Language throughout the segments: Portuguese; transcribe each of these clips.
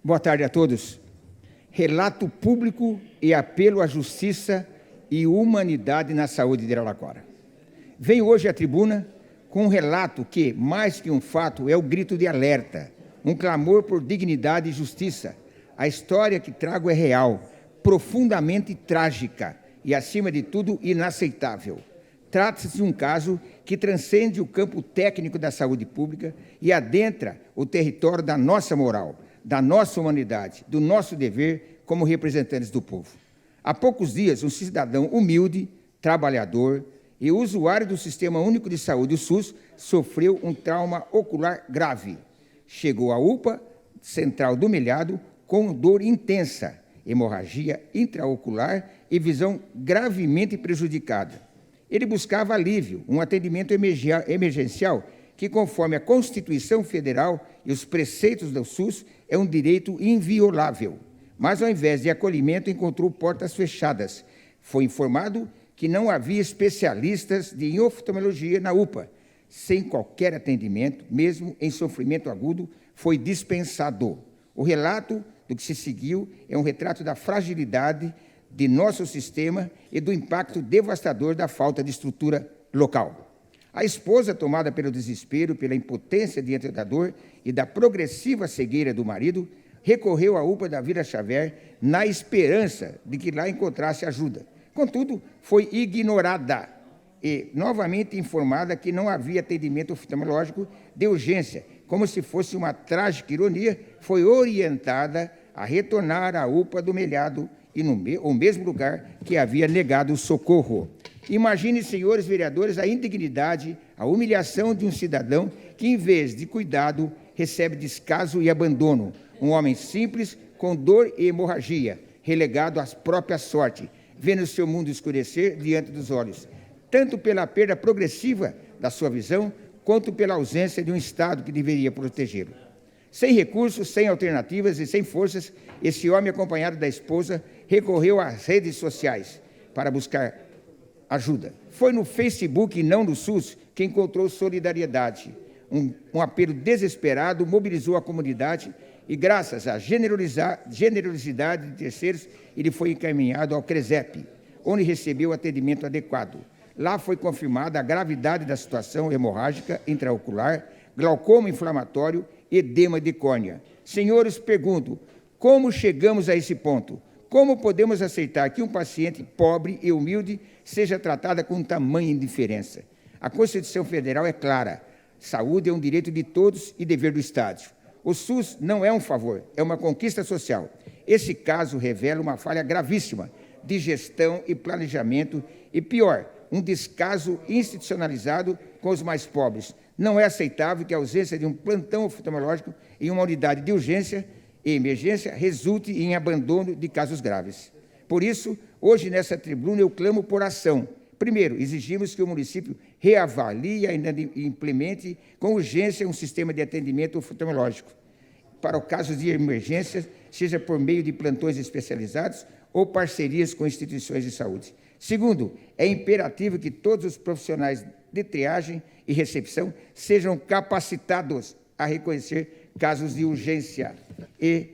Boa tarde a todos. Relato público e apelo à justiça e humanidade na saúde de Araraquara. Venho hoje à tribuna com um relato que, mais que um fato, é o grito de alerta, um clamor por dignidade e justiça. A história que trago é real, profundamente trágica e, acima de tudo, inaceitável. Trata-se de um caso que transcende o campo técnico da saúde pública e adentra o território da nossa moral, da nossa humanidade, do nosso dever como representantes do povo. Há poucos dias, um cidadão humilde, trabalhador e usuário do Sistema Único de Saúde, o SUS, sofreu um trauma ocular grave. Chegou à UPA central do Melhado com dor intensa, hemorragia intraocular e visão gravemente prejudicada. Ele buscava alívio, um atendimento emergencial que, conforme a Constituição Federal e os preceitos do SUS, é um direito inviolável. Mas, ao invés de acolhimento, encontrou portas fechadas. Foi informado que não havia especialistas de oftalmologia na UPA. Sem qualquer atendimento, mesmo em sofrimento agudo, foi dispensado. O relato do que se seguiu é um retrato da fragilidade de nosso sistema e do impacto devastador da falta de estrutura local. A esposa, tomada pelo desespero, pela impotência diante da dor e da progressiva cegueira do marido, recorreu à UPA da Vila Xavier na esperança de que lá encontrasse ajuda. Contudo, foi ignorada e novamente informada que não havia atendimento oftalmológico de urgência. Como se fosse uma trágica ironia, foi orientada a retornar à UPA do Melhado e no mesmo lugar que havia negado o socorro. Imagine, senhores vereadores, a indignidade, a humilhação de um cidadão que, em vez de cuidado, recebe descaso e abandono. Um homem simples, com dor e hemorragia, relegado à própria sorte, vendo seu mundo escurecer diante dos olhos, tanto pela perda progressiva da sua visão, quanto pela ausência de um Estado que deveria protegê-lo. Sem recursos, sem alternativas e sem forças, esse homem, acompanhado da esposa, recorreu às redes sociais para buscar ajuda. Foi no Facebook e não no SUS que encontrou solidariedade. Um apelo desesperado mobilizou a comunidade e, graças à generosidade de terceiros, ele foi encaminhado ao CRESEP, onde recebeu atendimento adequado. Lá foi confirmada a gravidade da situação hemorrágica intraocular, glaucoma inflamatório, edema de córnea. Senhores, pergunto, como chegamos a esse ponto? Como podemos aceitar que um paciente pobre e humilde seja tratado com tamanha indiferença? A Constituição Federal é clara. Saúde é um direito de todos e dever do Estado. O SUS não é um favor, é uma conquista social. Esse caso revela uma falha gravíssima de gestão e planejamento e, pior, um descaso institucionalizado com os mais pobres. Não é aceitável que a ausência de um plantão oftalmológico em uma unidade de urgência e emergência resulte em abandono de casos graves. Por isso, hoje nessa tribuna eu clamo por ação. Primeiro, exigimos que o município reavalie e implemente com urgência um sistema de atendimento oftalmológico para o caso de emergência, seja por meio de plantões especializados ou parcerias com instituições de saúde. Segundo, é imperativo que todos os profissionais de triagem e recepção sejam capacitados a reconhecer casos de urgência e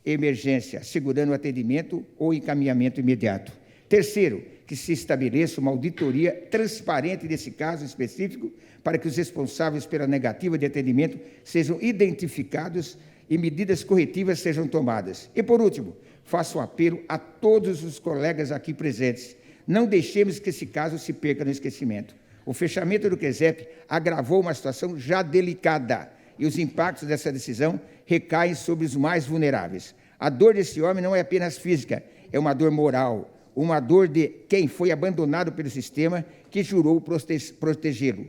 emergência, assegurando o atendimento ou encaminhamento imediato. Terceiro, que se estabeleça uma auditoria transparente desse caso específico para que os responsáveis pela negativa de atendimento sejam identificados e medidas corretivas sejam tomadas. E, por último, faço um apelo a todos os colegas aqui presentes. Não deixemos que esse caso se perca no esquecimento. O fechamento do CRESEP agravou uma situação já delicada e os impactos dessa decisão recaem sobre os mais vulneráveis. A dor desse homem não é apenas física, é uma dor moral, uma dor de quem foi abandonado pelo sistema que jurou protegê-lo.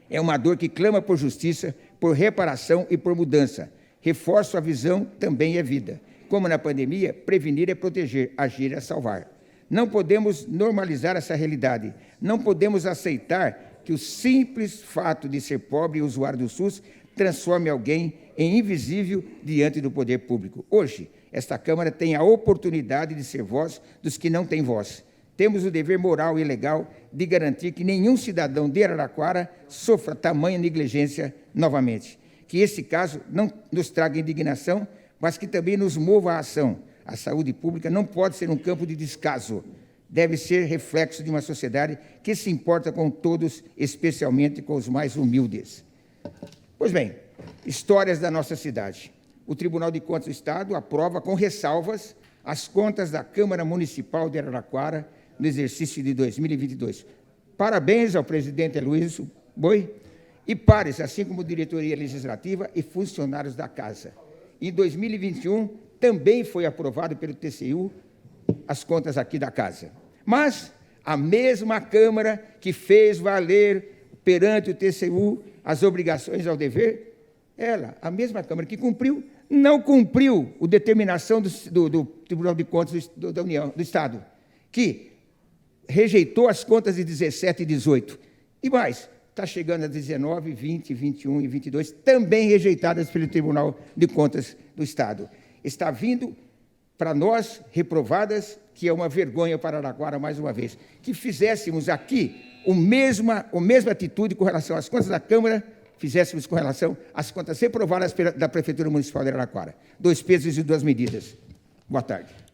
É uma dor que clama por justiça, por reparação e por mudança. Reforço a visão também é vida. Como na pandemia, prevenir é proteger, agir é salvar. Não podemos normalizar essa realidade. Não podemos aceitar que o simples fato de ser pobre e usuário do SUS transforme alguém em invisível diante do poder público. Hoje, esta Câmara tem a oportunidade de ser voz dos que não têm voz. Temos o dever moral e legal de garantir que nenhum cidadão de Araraquara sofra tamanha negligência novamente. Que esse caso não nos traga indignação, mas que também nos mova à ação. A saúde pública não pode ser um campo de descaso, deve ser reflexo de uma sociedade que se importa com todos, especialmente com os mais humildes. Pois bem, histórias da nossa cidade. O Tribunal de Contas do Estado aprova com ressalvas as contas da Câmara Municipal de Araraquara no exercício de 2022. Parabéns ao presidente Luiz Boi e pares, assim como diretoria legislativa e funcionários da Casa. Em 2021, também foi aprovado pelo TCU as contas aqui da Casa. Mas a mesma Câmara que fez valer perante o TCU as obrigações ao dever, ela, a mesma Câmara que cumpriu, não cumpriu a determinação do Tribunal de Contas da União, do Estado, que rejeitou as contas de 17 e 18. E mais, está chegando a 19, 20, 21 e 22, também rejeitadas pelo Tribunal de Contas do Estado. Está vindo para nós, reprovadas, que é uma vergonha para Araraquara, mais uma vez, que fizéssemos aqui a mesma atitude com relação às contas da Câmara, fizéssemos com relação às contas reprovadas da Prefeitura Municipal de Araraquara. 2 pesos e 2 medidas. Boa tarde.